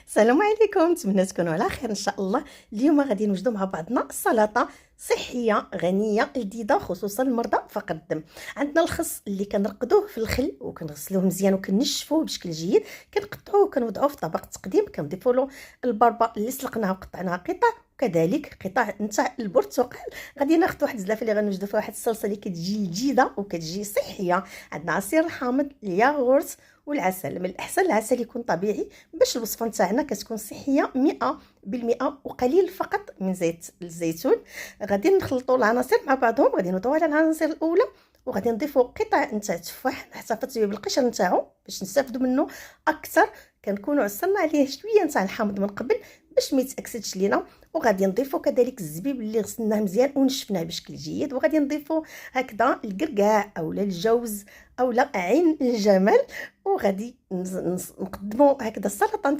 السلام عليكم، نتمنى تكونوا على خير ان شاء الله. اليوم غادي نوجدوا مع بعضنا سلطه صحيه غنيه جديده خصوصا المرضى فقر الدم. عندنا الخس اللي كنرقدوه في الخل وكنغسلوه مزيان وكنشفوه بشكل جيد، كنقطعوه وكنوضعوه في طبق تقديم، كنضيفوا له البربه اللي سلقناها وقطعناها قطع، وكذلك قطع نتاع البرتقال. غادي ناخذ واحد الزلافه اللي غنوجدوا فيها واحد الصلصه اللي كتجي جديده وكتجي صحيه. عندنا عصير الحامض، الياغورت والعسل. من الاحسن العسل يكون طبيعي باش الوصفه نتاعنا كتكون صحيه 100% وقليل فقط من زيت الزيتون. غادي نخلطوا العناصر مع بعضهم، غادي نوضعوا على العناصر الاولى وغادي نضيفوا قطع نتاع التفاح نحتفظ به بالقشر نتاعو باش نستافدوا منه اكثر. كنكونوا عصرنا عليه شويه نتاع الحامض من قبل باش ما يتاكسدش لينا. وغادي نضيفوا كذلك الزبيب اللي غسلناه مزيان ونشفناه بشكل جيد، وغادي نضيفوا هكذا الكركاع اولا الجوز اولا عين الجمل، وغادي نقدموا هكذا السلطه نتاع